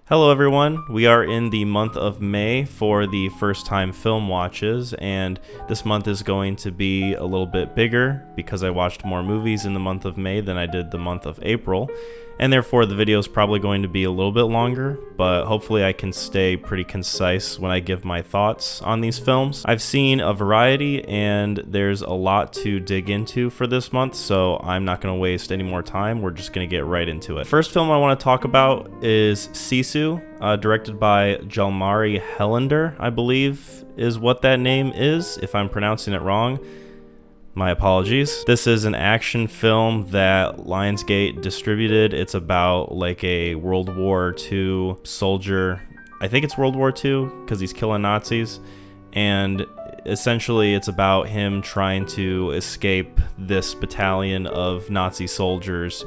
Hello everyone, we are in the month of May for the first time film watches, and this month is going to be a little bit bigger because I watched more movies in the month of May than I did the month of April, and therefore the video is probably going to be a little bit longer, but hopefully I can stay pretty concise when I give my thoughts on these films. I've seen a variety and there's a lot to dig into for this month, so I'm not going to waste any more time. We're just going to get right into it. First film I want to talk about is Sisu, directed by Jalmari Helander, I believe is what that name is. If I'm pronouncing it wrong, my apologies. This is an action film that Lionsgate distributed. It's about like a World War II soldier. I think it's World War II because he's killing Nazis. And essentially it's about him trying to escape this battalion of Nazi soldiers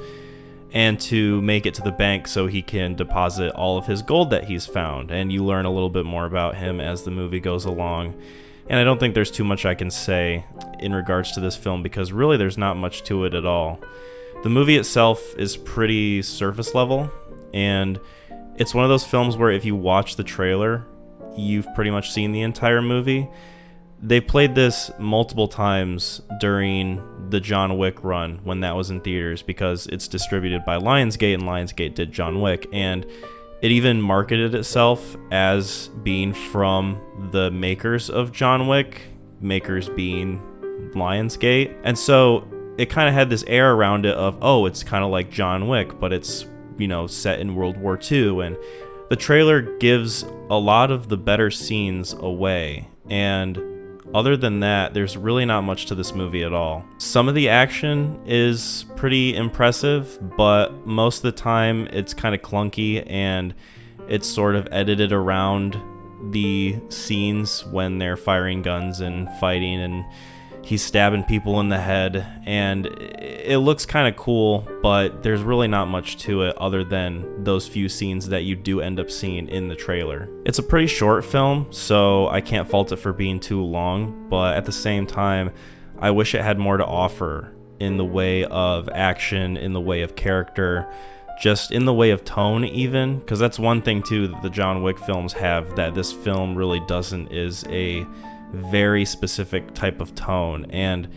and to make it to the bank so he can deposit all of his gold that he's found. And you learn a little bit more about him as the movie goes along. And I don't think there's too much I can say in regards to this film because really there's not much to it at all. The movie itself is pretty surface level, and it's one of those films where if you watch the trailer, you've pretty much seen the entire movie. They played this multiple times during the John Wick run when that was in theaters because it's distributed by Lionsgate, and Lionsgate did John Wick, and it even marketed itself as being from the makers of John Wick, makers being Lionsgate. And so it kind of had this air around it of, oh, it's kind of like John Wick, but it's, you know, set in World War II. And the trailer gives a lot of the better scenes away. And other than that, there's really not much to this movie at all. Some of the action is pretty impressive, but most of the time it's kind of clunky and it's sort of edited around the scenes when they're firing guns and fighting and he's stabbing people in the head, and it looks kind of cool, but there's really not much to it other than those few scenes that you do end up seeing in the trailer. It's a pretty short film, so I can't fault it for being too long, but at the same time, I wish it had more to offer in the way of action, in the way of character, just in the way of tone even, because that's one thing too that the John Wick films have that this film really doesn't, is a very specific type of tone. And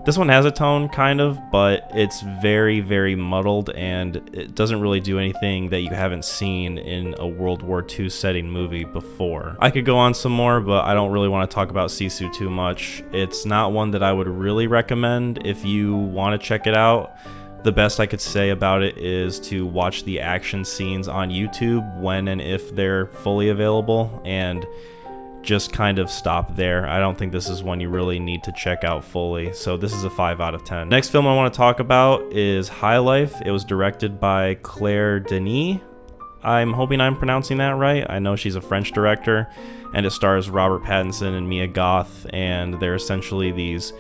this one has a tone kind of, but it's very, very muddled, and it doesn't really do anything that you haven't seen in a World War II setting movie before. I could go on some more, but I don't really want to talk about Sisu too much. It's not one that I would really recommend if you want to check it out. The best I could say about it is to watch the action scenes on YouTube when and if they're fully available, and just kind of stop there. I don't think this is one you really need to check out fully, so this is a 5 out of 10. Next film I want to talk about is High Life. It was directed by Claire Denis. I'm hoping I'm pronouncing that right. I know she's a French director, and it stars Robert Pattinson and Mia Goth, and they're essentially these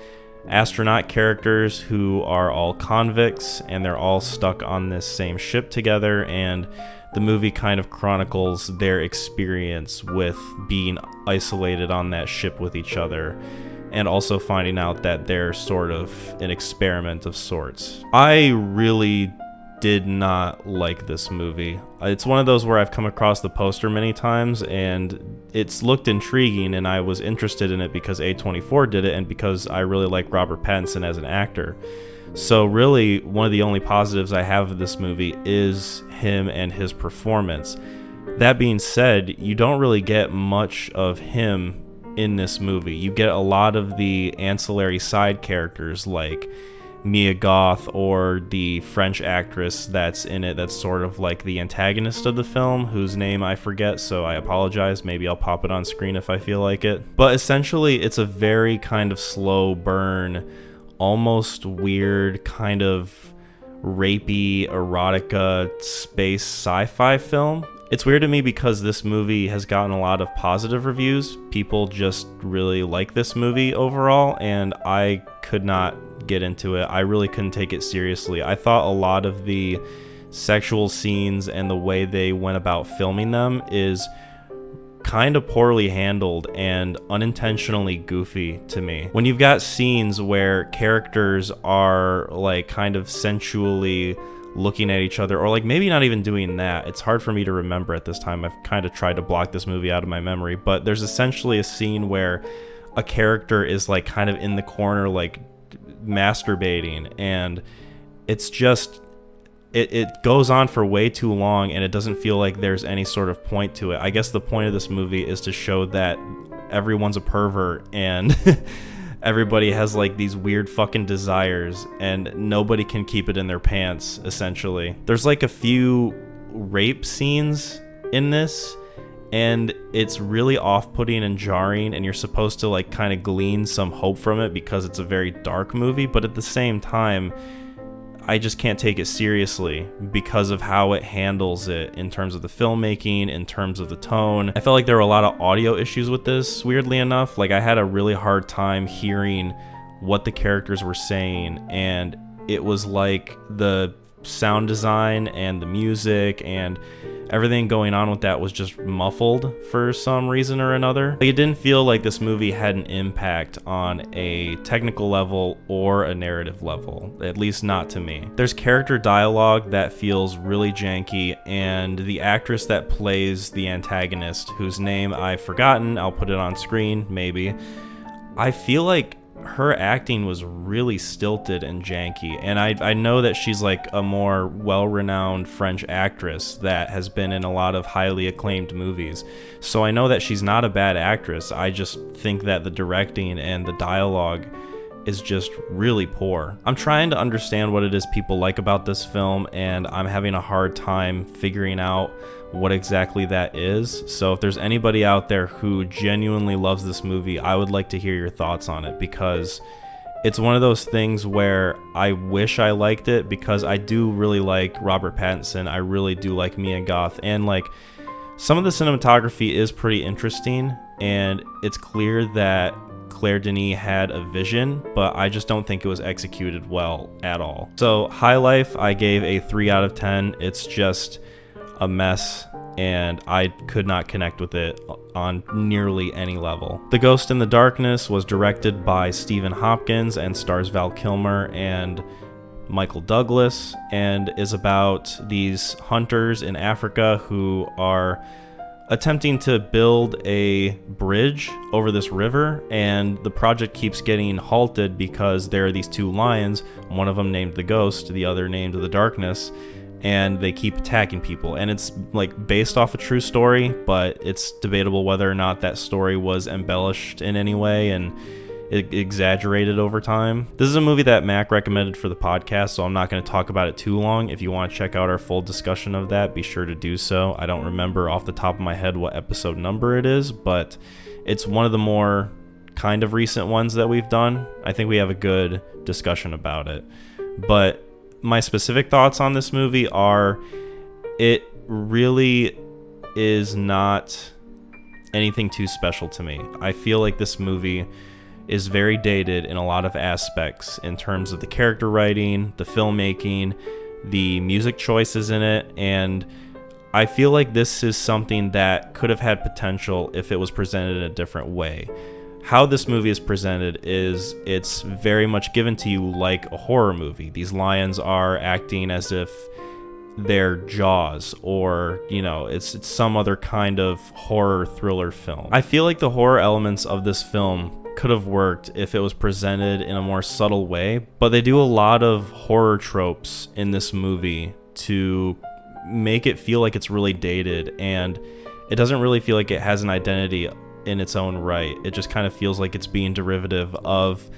astronaut characters who are all convicts, and they're all stuck on this same ship together, and the movie kind of chronicles their experience with being isolated on that ship with each other, and also finding out that they're sort of an experiment of sorts. I really did not like this movie. It's one of those where I've come across the poster many times, and it's looked intriguing, and I was interested in it because A24 did it, and because I really like Robert Pattinson as an actor. So really, one of the only positives I have of this movie is him and his performance. That being said, you don't really get much of him in this movie. You get a lot of the ancillary side characters like Mia Goth or the French actress that's in it that's sort of like the antagonist of the film, whose name I forget, so I apologize. Maybe I'll pop it on screen if I feel like it. But essentially, it's a very kind of slow burn, almost weird, kind of rapey, erotica, space sci-fi film. It's weird to me because this movie has gotten a lot of positive reviews. People just really like this movie overall, and I could not get into it. I really couldn't take it seriously. I thought a lot of the sexual scenes and the way they went about filming them is kind of poorly handled and unintentionally goofy to me. When you've got scenes where characters are like kind of sensually looking at each other, or like maybe not even doing that. It's hard for me to remember at this time. I've kind of tried to block this movie out of my memory, but there's essentially a scene where a character is like kind of in the corner like masturbating, and it's just it goes on for way too long, and it doesn't feel like there's any sort of point to it. I guess the point of this movie is to show that everyone's a pervert and everybody has like these weird fucking desires, and nobody can keep it in their pants, essentially. There's like a few rape scenes in this, and it's really off-putting and jarring, and you're supposed to like kind of glean some hope from it because it's a very dark movie, but at the same time I just can't take it seriously because of how it handles it in terms of the filmmaking, in terms of the tone. I felt like there were a lot of audio issues with this, weirdly enough. Like I had a really hard time hearing what the characters were saying, and it was like the sound design and the music and everything going on with that was just muffled for some reason or another. Like, it didn't feel like this movie had an impact on a technical level or a narrative level, at least not to me. There's character dialogue that feels really janky, and the actress that plays the antagonist, whose name I've forgotten, I'll put it on screen, maybe. I feel like her acting was really stilted and janky, and I know that she's like a more well-renowned French actress that has been in a lot of highly acclaimed movies, so I know that she's not a bad actress. I just think that the directing and the dialogue is just really poor. I'm trying to understand what it is people like about this film, and I'm having a hard time figuring out what exactly that is. So if there's anybody out there who genuinely loves this movie, I would like to hear your thoughts on it, because it's one of those things where I wish I liked it, because I do really like Robert Pattinson. I really do like Mia Goth, and like some of the cinematography is pretty interesting, and it's clear that Claire Denis had a vision, but I just don't think it was executed well at all. So High Life, I gave a 3 out of 10. It's just a mess, and I could not connect with it on nearly any level. The Ghost in the Darkness was directed by Stephen Hopkins and stars Val Kilmer and Michael Douglas, and is about these hunters in Africa who are attempting to build a bridge over this river, and the project keeps getting halted because there are these two lions, one of them named the Ghost, the other named the Darkness, and they keep attacking people. And it's like based off a true story, but it's debatable whether or not that story was embellished in any way and exaggerated over time. This is a movie that Mac recommended for the podcast, so I'm not going to talk about it too long. If you want to check out our full discussion of that, be sure to do so. I don't remember off the top of my head what episode number it is, but it's one of the more kind of recent ones that we've done. I think we have a good discussion about it. But my specific thoughts on this movie are, it really is not anything too special to me. I feel like this movie is very dated in a lot of aspects in terms of the character writing, the filmmaking, the music choices in it, and I feel like this is something that could have had potential if it was presented in a different way. How this movie is presented is it's very much given to you like a horror movie. These lions are acting as if they're Jaws, or it's some other kind of horror thriller film. I feel like the horror elements of this film could have worked if it was presented in a more subtle way, but they do a lot of horror tropes in this movie to make it feel like it's really dated, and it doesn't really feel like it has an identity in its own right. It just kind of feels like it's being derivative of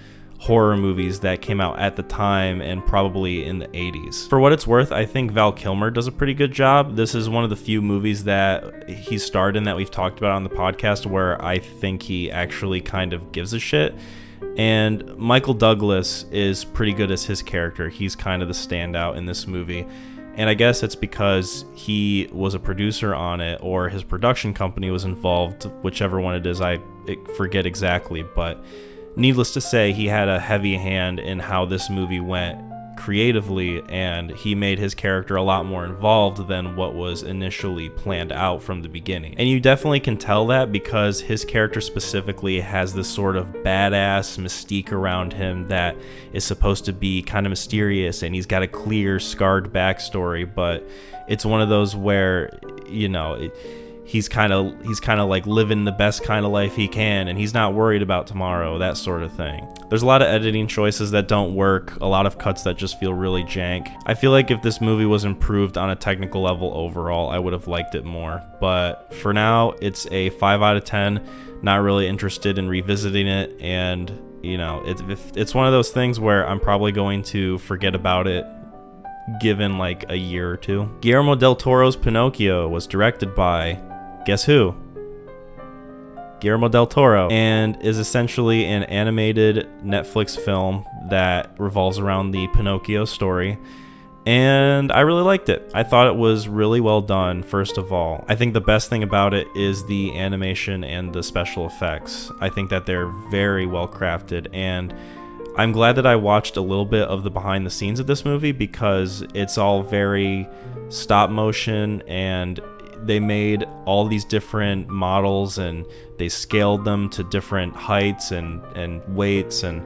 horror movies that came out at the time and probably in the 80s. For what it's worth, I think Val Kilmer does a pretty good job. This is one of the few movies that he starred in that we've talked about on the podcast where I think he actually kind of gives a shit. And Michael Douglas is pretty good as his character. He's kind of the standout in this movie. And I guess it's because he was a producer on it, or his production company was involved, whichever one it is, I forget exactly, but needless to say, he had a heavy hand in how this movie went creatively, and he made his character a lot more involved than what was initially planned out from the beginning. And you definitely can tell that because his character specifically has this sort of badass mystique around him that is supposed to be kind of mysterious, and he's got a clear, scarred backstory, but it's one of those where, you know, he's kind of like living the best kind of life he can, and he's not worried about tomorrow, that sort of thing. There's a lot of editing choices that don't work, a lot of cuts that just feel really jank. I feel like if this movie was improved on a technical level overall, I would have liked it more, but for now it's a 5 out of 10. Not really interested in revisiting it, and you know, it's one of those things where I'm probably going to forget about it given like a year or two. Guillermo del Toro's Pinocchio was directed by, guess who? Guillermo del Toro, and is essentially an animated Netflix film that revolves around the Pinocchio story. And I really liked it. I thought it was really well done, first of all. I think the best thing about it is the animation and the special effects. I think that they're very well crafted, and I'm glad that I watched a little bit of the behind the scenes of this movie because it's all very stop motion, and they made all these different models and they scaled them to different heights and weights, and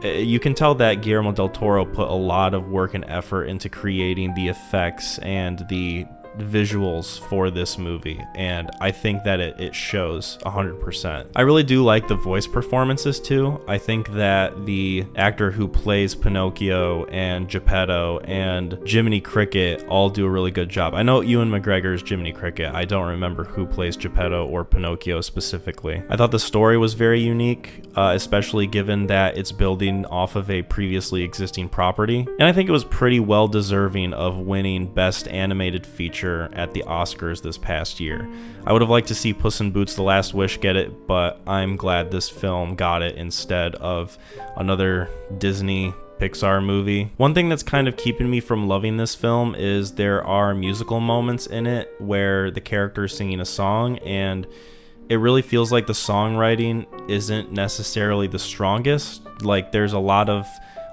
you can tell that Guillermo del Toro put a lot of work and effort into creating the effects and the visuals for this movie, and I think that it shows 100%. I really do like the voice performances too. I think that the actor who plays Pinocchio and Geppetto and Jiminy Cricket all do a really good job. I know Ewan McGregor is Jiminy Cricket. I don't remember who plays Geppetto or Pinocchio specifically. I thought the story was very unique, especially given that it's building off of a previously existing property, and I think it was pretty well deserving of winning Best Animated Feature at the Oscars this past year. I would have liked to see Puss in Boots: The Last Wish get it, but I'm glad this film got it instead of another Disney Pixar movie. One thing that's kind of keeping me from loving this film is there are musical moments in it where the character is singing a song, and it really feels like the songwriting isn't necessarily the strongest. Like, there's a lot of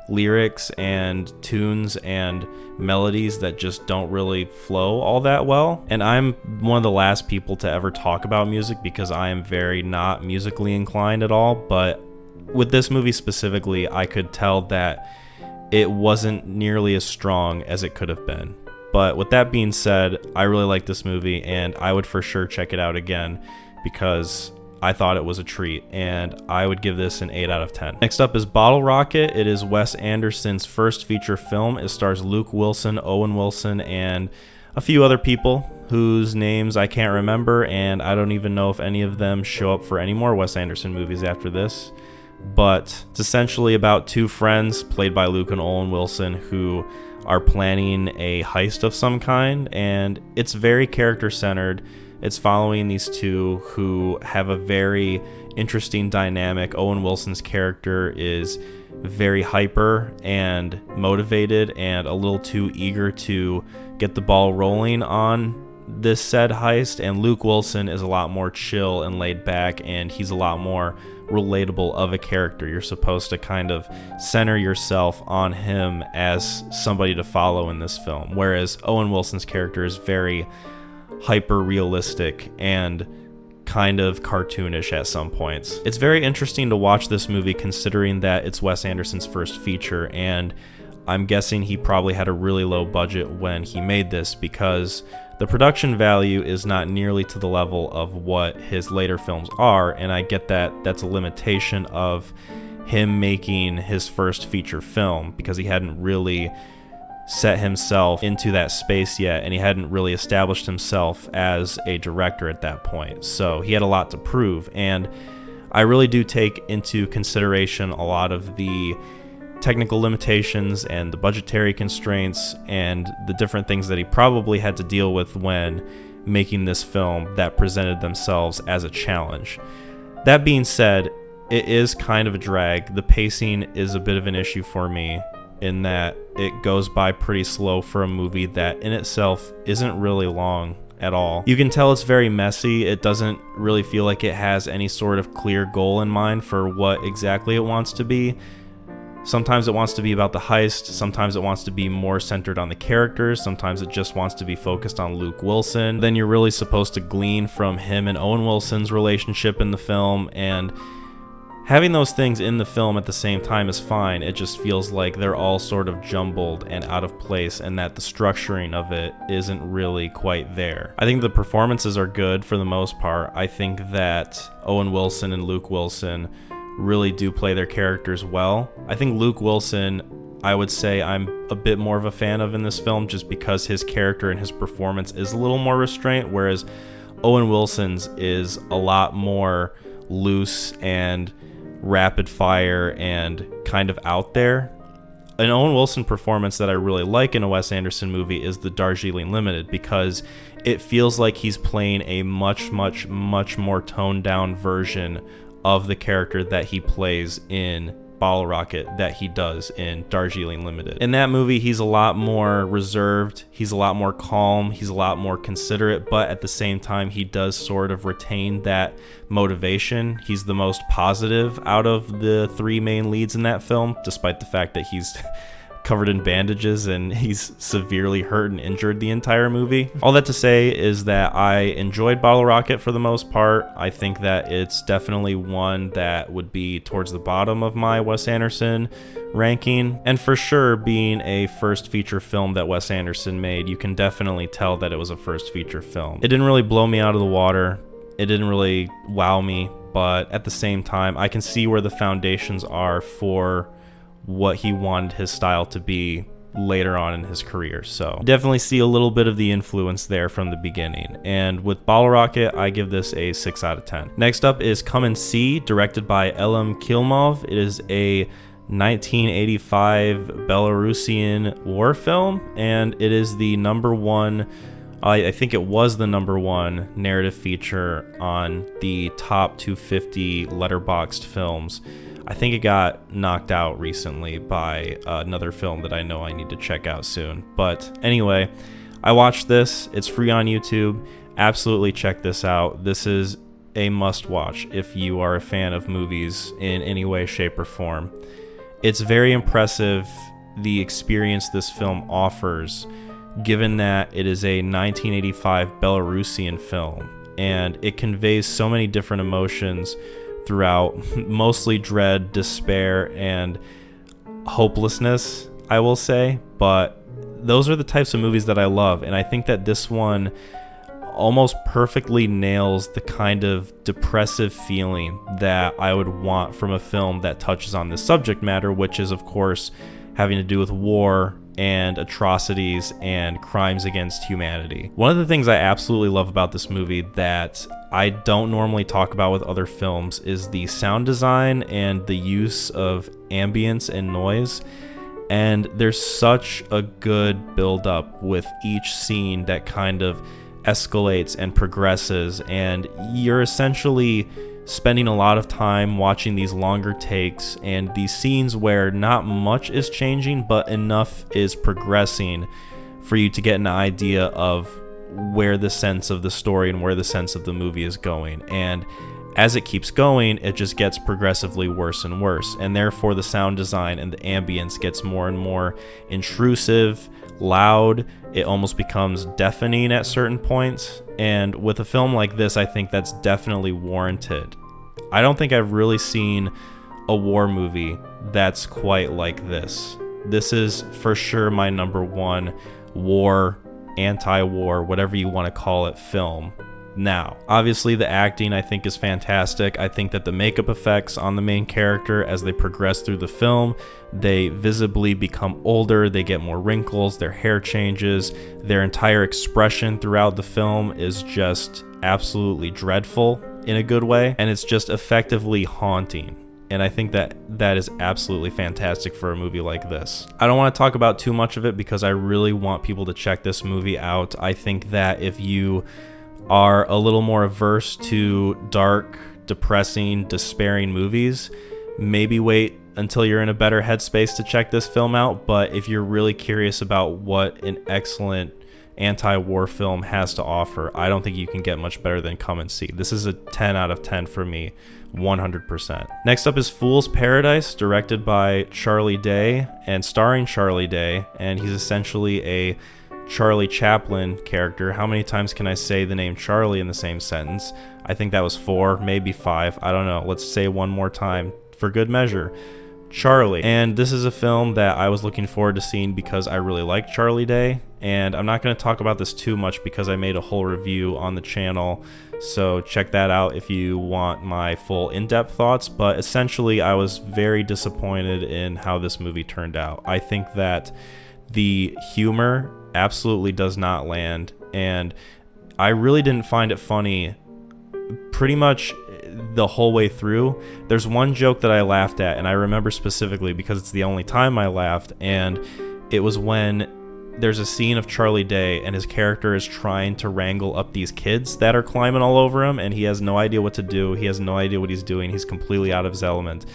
lyrics and tunes and melodies that just don't really flow all that well, and I'm one of the last people to ever talk about music because I am very not musically inclined at all, but with this movie specifically, I could tell that it wasn't nearly as strong as it could have been. But with that being said, I really like this movie, and I would for sure check it out again because I thought it was a treat, and I would give this an 8 out of 10. Next up is Bottle Rocket. It is Wes Anderson's first feature film. It stars Luke Wilson, Owen Wilson, and a few other people whose names I can't remember, and I don't even know if any of them show up for any more Wes Anderson movies after this. But it's essentially about two friends, played by Luke and Owen Wilson, who are planning a heist of some kind, and it's very character-centered. It's following these two who have a very interesting dynamic. Owen Wilson's character is very hyper and motivated and a little too eager to get the ball rolling on this said heist, and Luke Wilson is a lot more chill and laid back, and he's a lot more relatable of a character. You're supposed to kind of center yourself on him as somebody to follow in this film, whereas Owen Wilson's character is very hyper realistic and kind of cartoonish at some points. It's very interesting to watch this movie considering that it's Wes Anderson's first feature, and I'm guessing he probably had a really low budget when he made this because the production value is not nearly to the level of what his later films are, and I get that that's a limitation of him making his first feature film because he hadn't really set himself into that space yet, and he hadn't really established himself as a director at that point, so he had a lot to prove. And I really do take into consideration a lot of the technical limitations and the budgetary constraints and the different things that he probably had to deal with when making this film that presented themselves as a challenge. That being said, it is kind of a drag. The pacing is a bit of an issue for me in that it goes by pretty slow for a movie that in itself isn't really long at all. You can tell it's very messy. It doesn't really feel like it has any sort of clear goal in mind for what exactly it wants to be. Sometimes it wants to be about the heist, sometimes it wants to be more centered on the characters, sometimes it just wants to be focused on Luke Wilson. Then you're really supposed to glean from him and Owen Wilson's relationship in the film, and having those things in the film at the same time is fine. It just feels like they're all sort of jumbled and out of place, and that the structuring of it isn't really quite there. I think the performances are good for the most part. I think that Owen Wilson and Luke Wilson really do play their characters well. I think Luke Wilson, I would say I'm a bit more of a fan of in this film, just because his character and his performance is a little more restraint, whereas Owen Wilson's is a lot more loose and rapid fire and kind of out there. An Owen Wilson performance that I really like in a Wes Anderson movie is the Darjeeling Limited, because it feels like he's playing a much more toned down version of the character that he plays in Bottle Rocket that he does in Darjeeling Limited. In that movie, he's a lot more reserved, he's a lot more calm, he's a lot more considerate, but at the same time, he does sort of retain that motivation. He's the most positive out of the three main leads in that film, despite the fact that he's covered in bandages and he's severely hurt and injured the entire movie. All that to say is that I enjoyed Bottle Rocket for the most part. I think that it's definitely one that would be towards the bottom of my Wes Anderson ranking, and for sure, being a first feature film that Wes Anderson made, you can definitely tell that it was a first feature film. It didn't really blow me out of the water, it didn't really wow me, but at the same time, I can see where the foundations are for what he wanted his style to be later on in his career. So definitely see a little bit of the influence there from the beginning. And with Bottle Rocket, I give this a 6 out of 10. Next up is Come and See, directed by Elem Kilmov. It is a 1985 Belarusian war film, and it is the number one, I think it was the number one narrative feature on the top 250 Letterboxd films. I think it got knocked out recently by another film that I know I need to check out soon. But anyway, I watched this. It's free on YouTube. Absolutely check this out. This is a must watch if you are a fan of movies in any way, shape, or form. It's very impressive, the experience this film offers, given that it is a 1985 Belarusian film, and it conveys so many different emotions throughout, mostly dread, despair, and hopelessness, I will say. But those are the types of movies that I love, and I think that this one almost perfectly nails the kind of depressive feeling that I would want from a film that touches on this subject matter, which is, of course, having to do with war and atrocities and crimes against humanity. One of the things I absolutely love about this movie that I don't normally talk about with other films is the sound design and the use of ambience and noise. And there's such a good build-up with each scene that kind of escalates and progresses, and you're essentially spending a lot of time watching these longer takes and these scenes where not much is changing, but enough is progressing for you to get an idea of where the sense of the story and where the sense of the movie is going. And as it keeps going, it just gets progressively worse and worse, and therefore the sound design and the ambience gets more and more intrusive, loud. It almost becomes deafening at certain points, and with a film like this, I think that's definitely warranted. I don't think I've really seen a war movie that's quite like this. This is for sure my number one war, anti-war, whatever you want to call it, film. Now, obviously the acting I think is fantastic. I think that the makeup effects on the main character as they progress through the film, they visibly become older, they get more wrinkles, their hair changes, their entire expression throughout the film is just absolutely dreadful in a good way, and it's just effectively haunting. And I think that that is absolutely fantastic for a movie like this. I don't want to talk about too much of it because I really want people to check this movie out. I think that if you are a little more averse to dark, depressing, despairing movies, maybe wait until you're in a better headspace to check this film out. But if you're really curious about what an excellent anti-war film has to offer. I don't think you can get much better than Come and See. This is a 10 out of 10 for me, 100%. Next up is Fool's Paradise, directed by Charlie Day and starring Charlie Day, and he's essentially a Charlie Chaplin character. How many times can I say the name Charlie in the same sentence? I think that was 4, maybe 5. I don't know. Let's say one more time for good measure. Charlie. And this is a film that I was looking forward to seeing because I really like Charlie Day, and I'm not going to talk about this too much because I made a whole review on the channel, so check that out if you want my full in-depth thoughts. But essentially, I was very disappointed in how this movie turned out. I think that the humor absolutely does not land, and I really didn't find it funny pretty much the whole way through. There's one joke that I laughed at, and I remember specifically because it's the only time I laughed, and it was when there's a scene of Charlie Day and his character is trying to wrangle up these kids that are climbing all over him, and he has no idea what to do. He has no idea what he's doing. He's completely out of his element.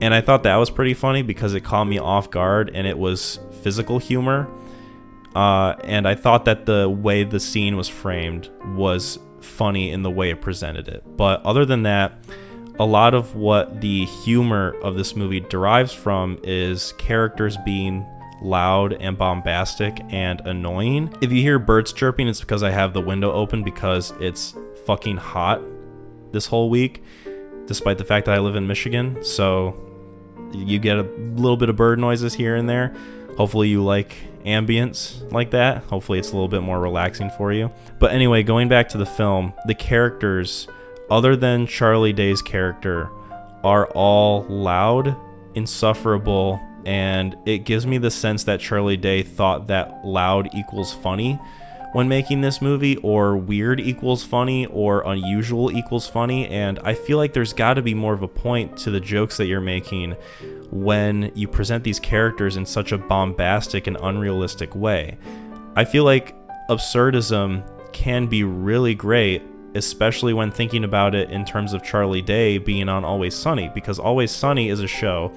And I thought that was pretty funny because it caught me off guard, and it was physical humor. And I thought that the way the scene was framed was funny in the way it presented it. But other than that, a lot of what the humor of this movie derives from is characters being loud and bombastic and annoying. If you hear birds chirping, it's because I have the window open because it's fucking hot this whole week, despite the fact that I live in Michigan. So you get a little bit of bird noises here and there. Hopefully you like ambience like that. Hopefully it's a little bit more relaxing for you. But anyway, going back to the film, the characters, other than Charlie Day's character, are all loud, insufferable, and it gives me the sense that Charlie Day thought that loud equals funny when making this movie, or weird equals funny, or unusual equals funny. And I feel like there's got to be more of a point to the jokes that you're making when you present these characters in such a bombastic and unrealistic way. I feel like absurdism can be really great, especially when thinking about it in terms of Charlie Day being on Always Sunny, because Always Sunny is a show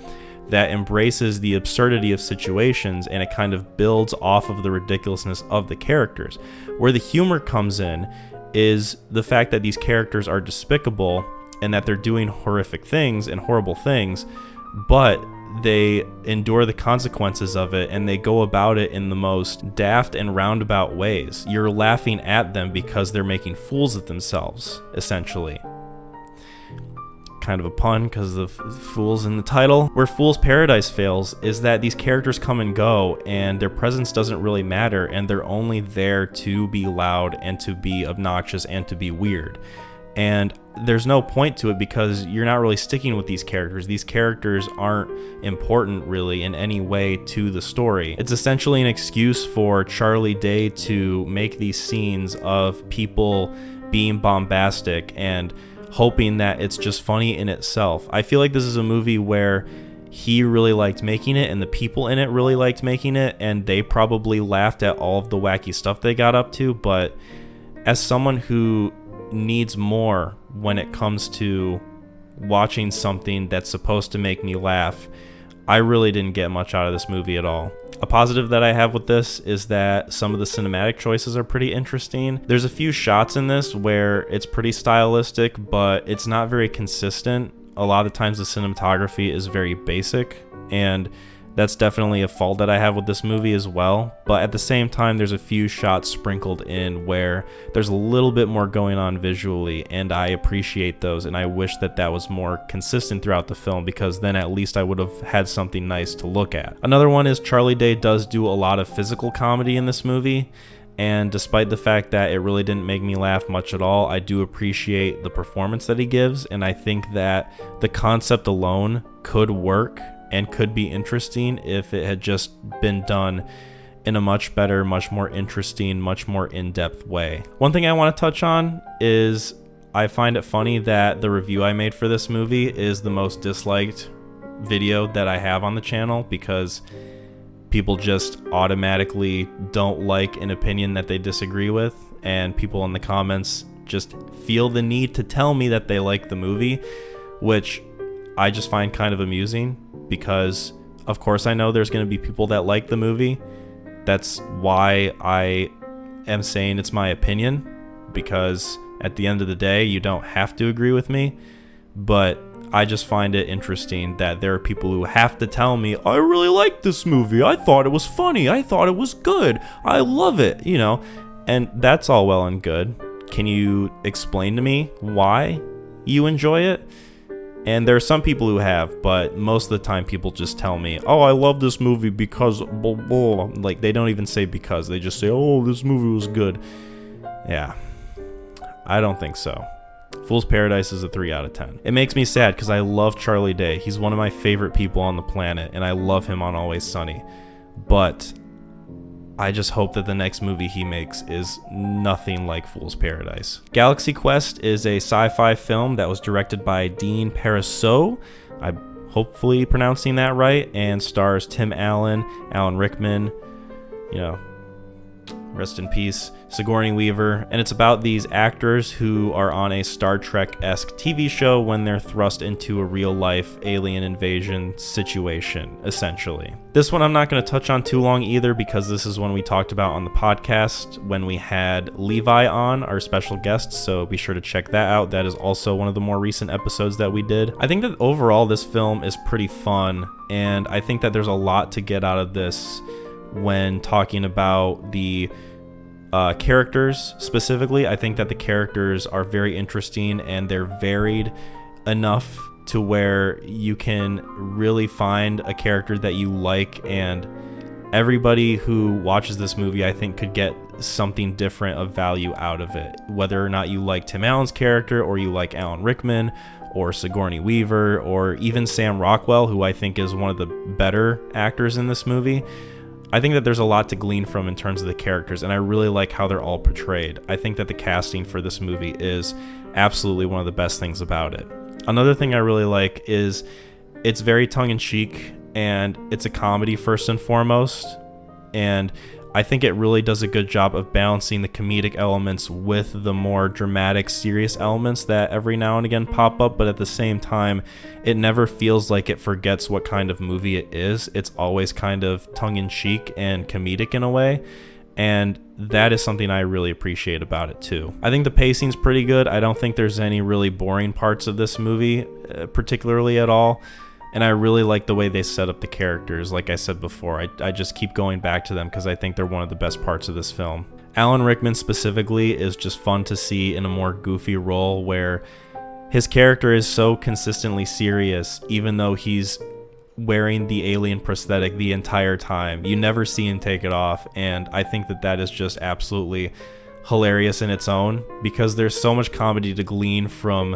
that embraces the absurdity of situations, and it kind of builds off of the ridiculousness of the characters. Where the humor comes in is the fact that these characters are despicable and that they're doing horrific things and horrible things, but they endure the consequences of it, and they go about it in the most daft and roundabout ways. You're laughing at them because they're making fools of themselves, essentially. Kind of a pun because the fool's in the title. Where Fool's Paradise fails is that these characters come and go, and their presence doesn't really matter, and they're only there to be loud and to be obnoxious and to be weird. And there's no point to it because you're not really sticking with these characters. These characters aren't important really in any way to the story. It's essentially an excuse for Charlie Day to make these scenes of people being bombastic and hoping that it's just funny in itself. I feel like this is a movie where he really liked making it, and the people in it really liked making it, and they probably laughed at all of the wacky stuff they got up to. But as someone who needs more when it comes to watching something that's supposed to make me laugh, I really didn't get much out of this movie at all. A positive that I have with this is that some of the cinematic choices are pretty interesting. There's a few shots in this where it's pretty stylistic, but it's not very consistent. A lot of times the cinematography is very basic, and that's definitely a fault that I have with this movie as well. But at the same time, there's a few shots sprinkled in where there's a little bit more going on visually, and I appreciate those, and I wish that that was more consistent throughout the film, because then at least I would have had something nice to look at. Another one is Charlie Day does do a lot of physical comedy in this movie, and despite the fact that it really didn't make me laugh much at all, I do appreciate the performance that he gives, and I think that the concept alone could work and could be interesting if it had just been done in a much better, much more interesting, much more in-depth way. One thing I want to touch on is I find it funny that the review I made for this movie is the most disliked video that I have on the channel, because people just automatically don't like an opinion that they disagree with, and people in the comments just feel the need to tell me that they like the movie, which I just find kind of amusing, because of course I know there's going to be people that like the movie. That's why I am saying it's my opinion, because at the end of the day, you don't have to agree with me, but I just find it interesting that there are people who have to tell me, I really like this movie, I thought it was funny, I thought it was good, I love it, you know, and that's all well and good. Can you explain to me why you enjoy it? And there are some people who have, but most of the time people just tell me, oh, I love this movie because blah, blah. Like, they don't even say because, they just say, oh, this movie was good. Yeah, I don't think so. Fool's Paradise is a 3 out of 10. It makes me sad because I love Charlie Day. He's one of my favorite people on the planet, and I love him on Always Sunny. But I just hope that the next movie he makes is nothing like Fool's Paradise. Galaxy Quest is a sci-fi film that was directed by Dean Parisot. I'm hopefully pronouncing that right, and stars Tim Allen, Alan Rickman, you know, rest in peace, Sigourney Weaver, and it's about these actors who are on a Star Trek-esque TV show when they're thrust into a real-life alien invasion situation, essentially. This one I'm not going to touch on too long either, because this is one we talked about on the podcast when we had Levi on, our special guest, so be sure to check that out. That is also one of the more recent episodes that we did. I think that overall this film is pretty fun, and I think that there's a lot to get out of this when talking about the characters specifically. I think that the characters are very interesting and they're varied enough to where you can really find a character that you like, and everybody who watches this movie I think could get something different of value out of it, whether or not you like Tim Allen's character or you like Alan Rickman or Sigourney Weaver or even Sam Rockwell, who I think is one of the better actors in this movie. I think that there's a lot to glean from in terms of the characters, and I really like how they're all portrayed. I think that the casting for this movie is absolutely one of the best things about it. Another thing I really like is it's very tongue-in-cheek, and it's a comedy first and foremost, and I think it really does a good job of balancing the comedic elements with the more dramatic, serious elements that every now and again pop up, but at the same time, it never feels like it forgets what kind of movie it is. It's always kind of tongue-in-cheek and comedic in a way, and that is something I really appreciate about it too. I think the pacing's pretty good. I don't think there's any really boring parts of this movie, particularly at all. And I really like the way they set up the characters. Like I said before, I just keep going back to them because I think they're one of the best parts of this film. Alan Rickman specifically is just fun to see in a more goofy role where his character is so consistently serious, even though he's wearing the alien prosthetic the entire time. You never see him take it off, and I think that that is just absolutely hilarious in its own, because there's so much comedy to glean from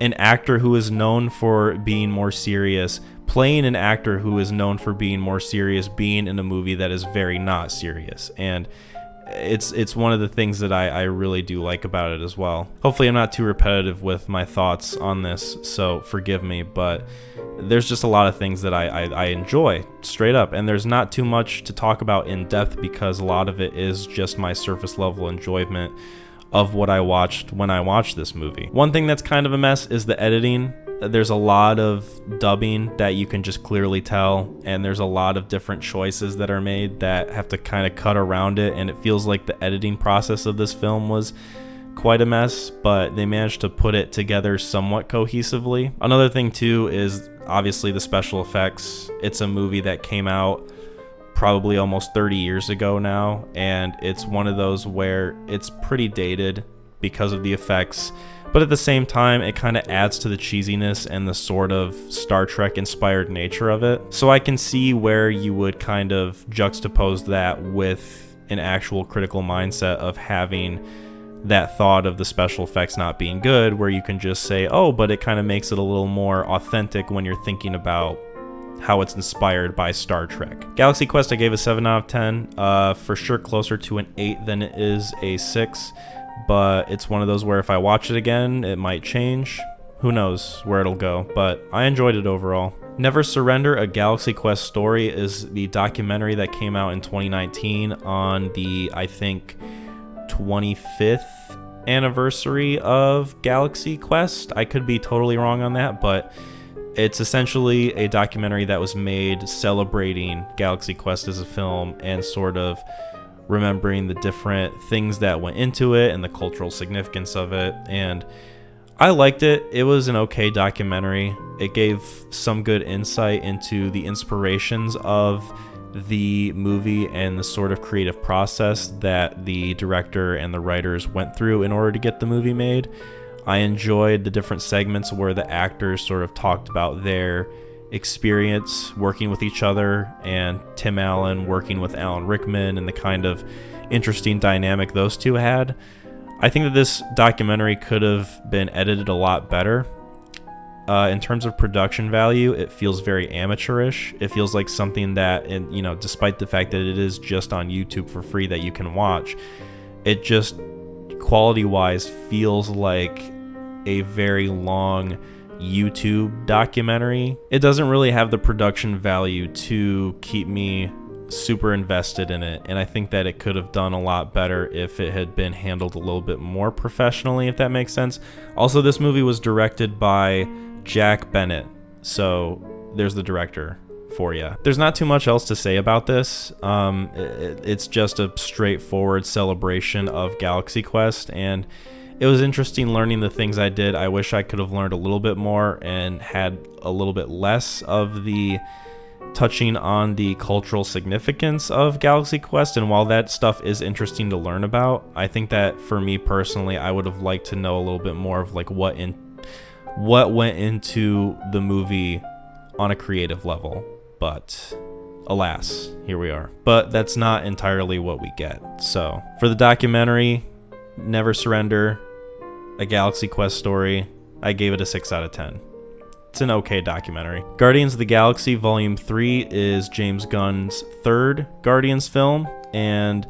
an actor who is known for being more serious, playing an actor who is known for being more serious, being in a movie that is very not serious. And it's one of the things that I really do like about it as well. Hopefully I'm not too repetitive with my thoughts on this, so forgive me, but there's just a lot of things that I enjoy, straight up, and there's not too much to talk about in depth because a lot of it is just my surface level enjoyment of what I watched when I watched this movie. One thing that's kind of a mess is the editing. There's a lot of dubbing that you can just clearly tell, and there's a lot of different choices that are made that have to kind of cut around it, and it feels like the editing process of this film was quite a mess, but they managed to put it together somewhat cohesively. Another thing too is obviously the special effects. It's a movie that came out probably almost 30 years ago now, and it's one of those where it's pretty dated because of the effects, but at the same time it kind of adds to the cheesiness and the sort of Star Trek inspired nature of it. So I can see where you would kind of juxtapose that with an actual critical mindset of having that thought of the special effects not being good, where you can just say, oh, but it kind of makes it a little more authentic when you're thinking about how it's inspired by Star Trek. Galaxy Quest I gave a 7 out of 10, for sure closer to an 8 than it is a 6, but it's one of those where if I watch it again, it might change. Who knows where it'll go, but I enjoyed it overall. Never Surrender, a Galaxy Quest story is the documentary that came out in 2019 on the, I think, 25th anniversary of Galaxy Quest. I could be totally wrong on that, but it's essentially a documentary that was made celebrating Galaxy Quest as a film and sort of remembering the different things that went into it and the cultural significance of it. And I liked it. It was an okay documentary. It gave some good insight into the inspirations of the movie and the sort of creative process that the director and the writers went through in order to get the movie made. I enjoyed the different segments where the actors sort of talked about their experience working with each other, and Tim Allen working with Alan Rickman, and the kind of interesting dynamic those two had. I think that this documentary could have been edited a lot better. In terms of production value, it feels very amateurish. It feels like something that, and despite the fact that it is just on YouTube for free that you can watch, it just quality-wise feels like a very long YouTube documentary. It doesn't really have the production value to keep me super invested in it, and I think that it could have done a lot better if it had been handled a little bit more professionally, if that makes sense. Also, this movie was directed by Jack Bennett, so there's the director for you. There's not too much else to say about this. It's just a straightforward celebration of Galaxy Quest, and it was interesting learning the things I did. I wish I could have learned a little bit more and had a little bit less of the touching on the cultural significance of Galaxy Quest. And while that stuff is interesting to learn about, I think that for me personally, I would have liked to know a little bit more of like what went into the movie on a creative level. But alas, here we are. But that's not entirely what we get. So for the documentary, Never Surrender, a Galaxy Quest story, I gave it a 6 out of 10. It's an okay documentary. Guardians of the Galaxy Volume 3 is James Gunn's third Guardians film, and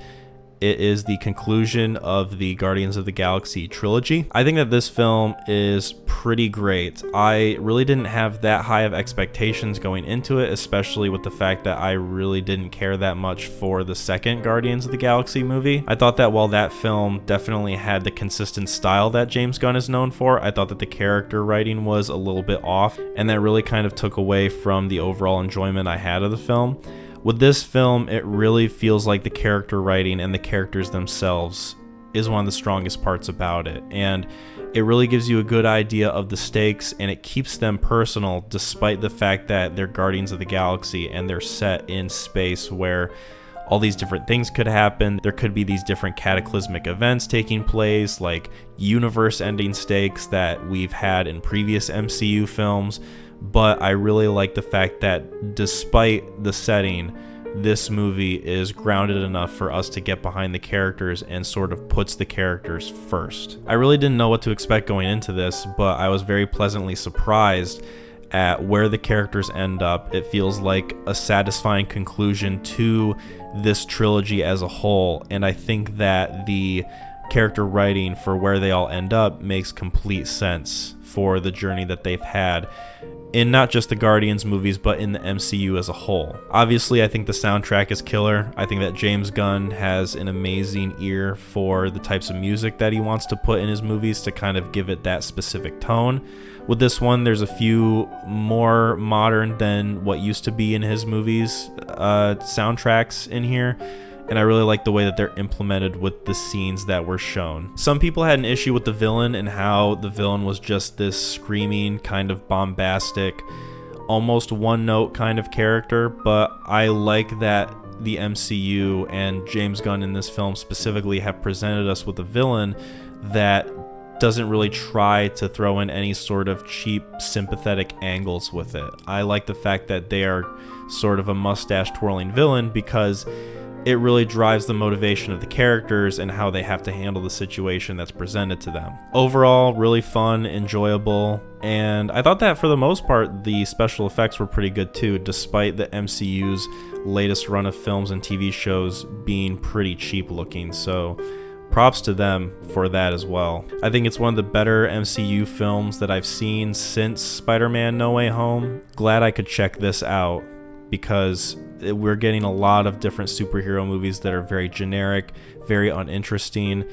it is the conclusion of the Guardians of the Galaxy trilogy. I think that this film is pretty great. I really didn't have that high of expectations going into it, especially with the fact that I really didn't care that much for the second Guardians of the Galaxy movie. I thought that while that film definitely had the consistent style that James Gunn is known for, I thought that the character writing was a little bit off, and that really kind of took away from the overall enjoyment I had of the film. With this film, it really feels like the character writing and the characters themselves is one of the strongest parts about it. And it really gives you a good idea of the stakes, and it keeps them personal despite the fact that they're Guardians of the Galaxy and they're set in space where all these different things could happen. There could be these different cataclysmic events taking place, like universe-ending stakes that we've had in previous MCU films. But I really like the fact that despite the setting, this movie is grounded enough for us to get behind the characters and sort of puts the characters first. I really didn't know what to expect going into this, but I was very pleasantly surprised at where the characters end up. It feels like a satisfying conclusion to this trilogy as a whole, and I think that the character writing for where they all end up makes complete sense for the journey that they've had in not just the Guardians movies, but in the MCU as a whole. Obviously, I think the soundtrack is killer. I think that James Gunn has an amazing ear for the types of music that he wants to put in his movies to kind of give it that specific tone. With this one, there's a few more modern than what used to be in his movies soundtracks in here, and I really like the way that they're implemented with the scenes that were shown. Some people had an issue with the villain and how the villain was just this screaming, kind of bombastic, almost one-note kind of character, but I like that the MCU and James Gunn in this film specifically have presented us with a villain that doesn't really try to throw in any sort of cheap, sympathetic angles with it. I like the fact that they are sort of a mustache-twirling villain because it really drives the motivation of the characters and how they have to handle the situation that's presented to them. Overall, really fun, enjoyable, and I thought that for the most part, the special effects were pretty good too, despite the MCU's latest run of films and TV shows being pretty cheap looking, so props to them for that as well. I think it's one of the better MCU films that I've seen since Spider-Man No Way Home. Glad I could check this out, because we're getting a lot of different superhero movies that are very generic, very uninteresting,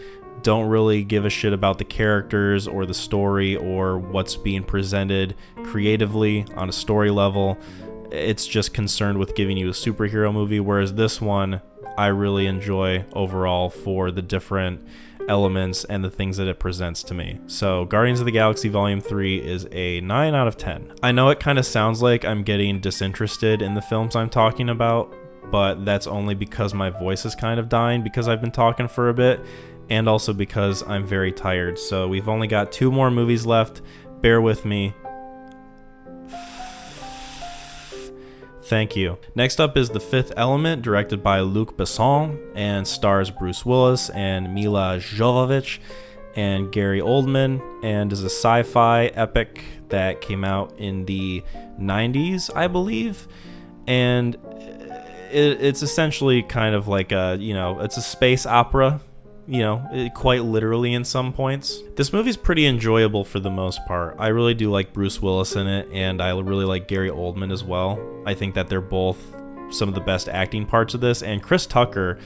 don't really give a shit about the characters or the story or what's being presented creatively on a story level. It's just concerned with giving you a superhero movie, whereas this one, I really enjoy overall for the different elements and the things that it presents to me. So Guardians of the Galaxy Volume 3 is a 9 out of 10. I know it kind of sounds like I'm getting disinterested in the films I'm talking about, but that's only because my voice is kind of dying because I've been talking for a bit, and also because I'm very tired. So we've only got 2 more movies left. Bear with me. Thank you. Next up is The Fifth Element, directed by Luc Besson, and stars Bruce Willis and Mila Jovovich and Gary Oldman, and is a sci-fi epic that came out in the 90s, I believe. And it's essentially kind of like a, it's a space opera, quite literally in some points. This movie's pretty enjoyable for the most part. I really do like Bruce Willis in it, and I really like Gary Oldman as well. I think that they're both some of the best acting parts of this, and Chris Tucker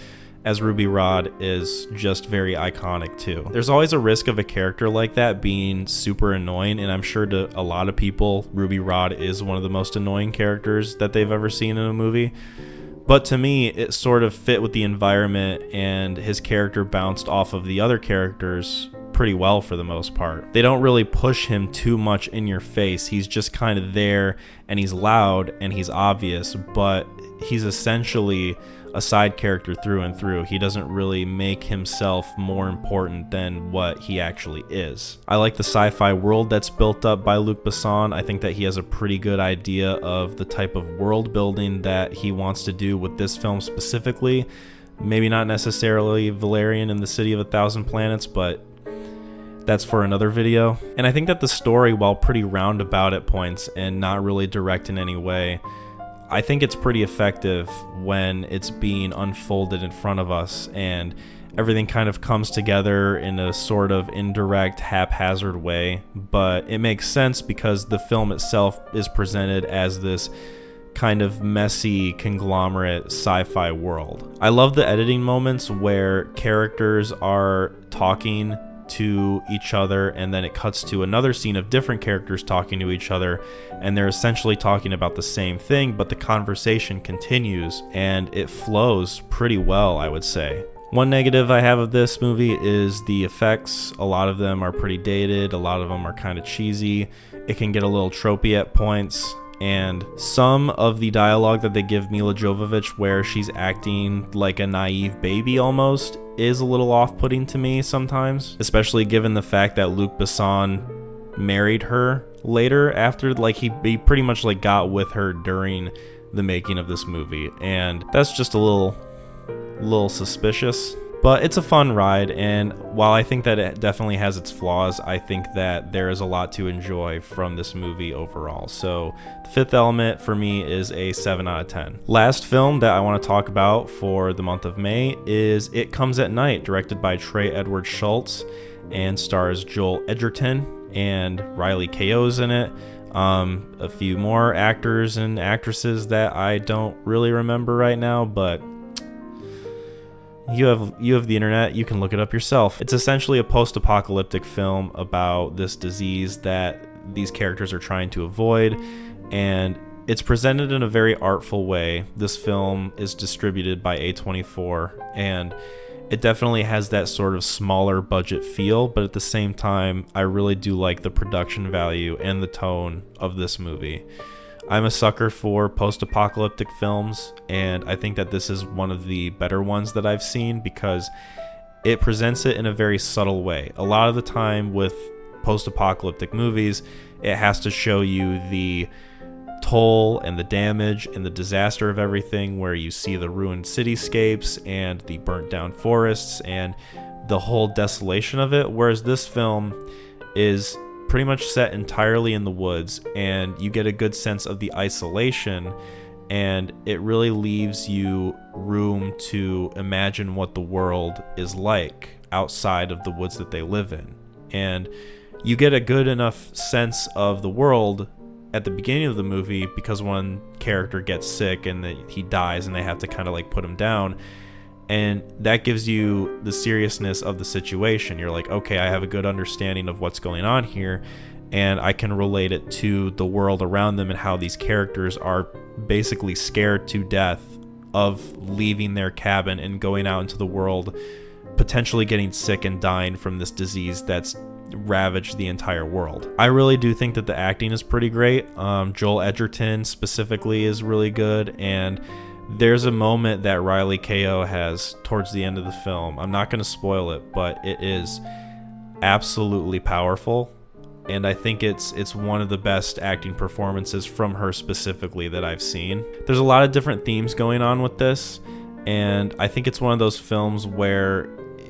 as Ruby Rhod is just very iconic too. There's always a risk of a character like that being super annoying, and I'm sure to a lot of people, Ruby Rhod is one of the most annoying characters that they've ever seen in a movie. But to me, it sort of fit with the environment, and his character bounced off of the other characters pretty well for the most part. They don't really push him too much in your face. He's just kind of there, and he's loud, and he's obvious, but he's essentially a side character through and through. He doesn't really make himself more important than what he actually is. I like the sci-fi world that's built up by Luc Besson. I think that he has a pretty good idea of the type of world building that he wants to do with this film specifically. Maybe not necessarily Valerian and the City of a Thousand Planets, but that's for another video. And I think that the story, while pretty roundabout at points and not really direct in any way, I think it's pretty effective when it's being unfolded in front of us and everything kind of comes together in a sort of indirect, haphazard way. But it makes sense because the film itself is presented as this kind of messy conglomerate sci-fi world. I love the editing moments where characters are talking to each other, and then it cuts to another scene of different characters talking to each other, and they're essentially talking about the same thing, but the conversation continues and it flows pretty well, I would say. One negative I have of this movie is the effects. A lot of them are pretty dated, a lot of them are kind of cheesy. It can get a little tropey at points, and some of the dialogue that they give Mila Jovovich, where she's acting like a naive baby almost, is a little off-putting to me sometimes, especially given the fact that Luc Besson married her later after, like, he pretty much like got with her during the making of this movie, and that's just a little suspicious. But it's a fun ride, and while I think that it definitely has its flaws, I think that there is a lot to enjoy from this movie overall. So The Fifth Element for me is a 7 out of 10. Last film that I want to talk about for the month of May is It Comes at Night, directed by Trey Edward Schultz, and stars Joel Edgerton and Riley Keough's in it. A few more actors and actresses that I don't really remember right now, but you have the internet, you can look it up yourself. It's essentially a post-apocalyptic film about this disease that these characters are trying to avoid, and it's presented in a very artful way. This film is distributed by A24, and it definitely has that sort of smaller budget feel, but at the same time, I really do like the production value and the tone of this movie. I'm a sucker for post-apocalyptic films, and I think that this is one of the better ones that I've seen because it presents it in a very subtle way. A lot of the time with post-apocalyptic movies, it has to show you the toll and the damage and the disaster of everything, where you see the ruined cityscapes and the burnt down forests and the whole desolation of it, whereas this film is pretty much set entirely in the woods, and you get a good sense of the isolation, and it really leaves you room to imagine what the world is like outside of the woods that they live in. And you get a good enough sense of the world at the beginning of the movie because one character gets sick and he dies and they have to kind of like put him down, and that gives you the seriousness of the situation. You're like, okay, I have a good understanding of what's going on here, and I can relate it to the world around them and how these characters are basically scared to death of leaving their cabin and going out into the world, potentially getting sick and dying from this disease that's ravaged the entire world. I really do think that the acting is pretty great. Joel Edgerton specifically is really good, and there's a moment that Riley Keough has towards the end of the film. I'm not going to spoil it, but it is absolutely powerful, and I think it's one of the best acting performances from her specifically that I've seen. There's a lot of different themes going on with this, and I think it's one of those films where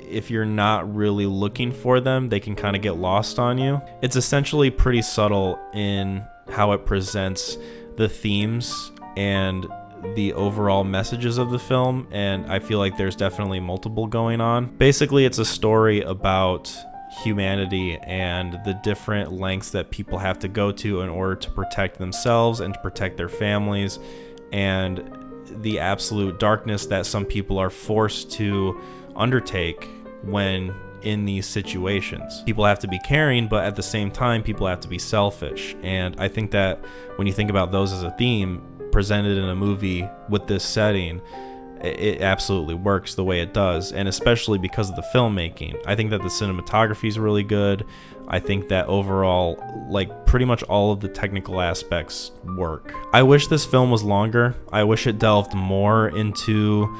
if you're not really looking for them, they can kind of get lost on you. It's essentially pretty subtle in how it presents the themes and the overall messages of the film, and I feel like there's definitely multiple going on. Basically, it's a story about humanity and the different lengths that people have to go to in order to protect themselves and to protect their families, and the absolute darkness that some people are forced to undertake when in these situations. People have to be caring, but at the same time, people have to be selfish. And I think that when you think about those as a theme presented in a movie with this setting, it absolutely works the way it does, and especially because of the filmmaking. I think that the cinematography is really good. I think that overall, like, pretty much all of the technical aspects work. I wish this film was longer. I wish it delved more into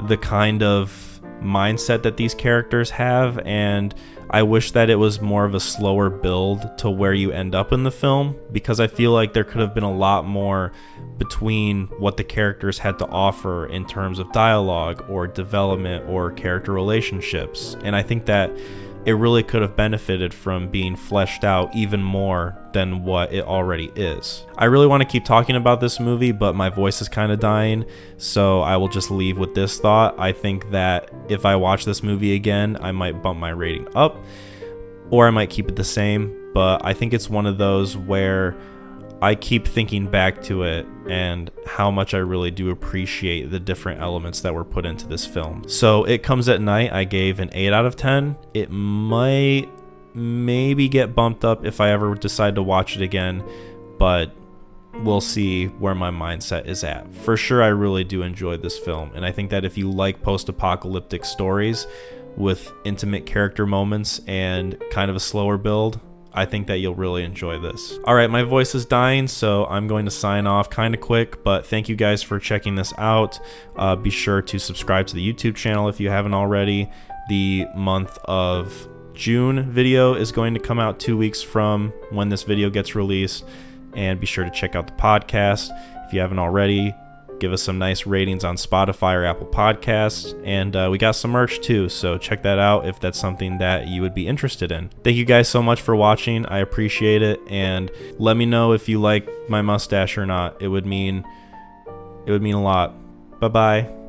the kind of mindset that these characters have, and I wish that it was more of a slower build to where you end up in the film, because I feel like there could have been a lot more between what the characters had to offer in terms of dialogue or development or character relationships, and I think that it really could have benefited from being fleshed out even more than what it already is. I really want to keep talking about this movie, but my voice is kind of dying, so I will just leave with this thought. I think that if I watch this movie again, I might bump my rating up, or I might keep it the same, but I think it's one of those where I keep thinking back to it and how much I really do appreciate the different elements that were put into this film. So It Comes at Night, I gave an 8 out of 10. It might maybe get bumped up if I ever decide to watch it again, but we'll see where my mindset is at. For sure, I really do enjoy this film, and I think that if you like post-apocalyptic stories with intimate character moments and kind of a slower build, I think that you'll really enjoy this. All right, my voice is dying, so I'm going to sign off kind of quick, but thank you guys for checking this out. Be sure to subscribe to the YouTube channel if you haven't already. The month of June video is going to come out 2 weeks from when this video gets released, and be sure to check out the podcast if you haven't already. Give us some nice ratings on Spotify or Apple Podcasts, and we got some merch too, so check that out if that's something that you would be interested in. Thank you guys so much for watching. I appreciate it, and let me know if you like my mustache or not. It would mean a lot. Bye bye.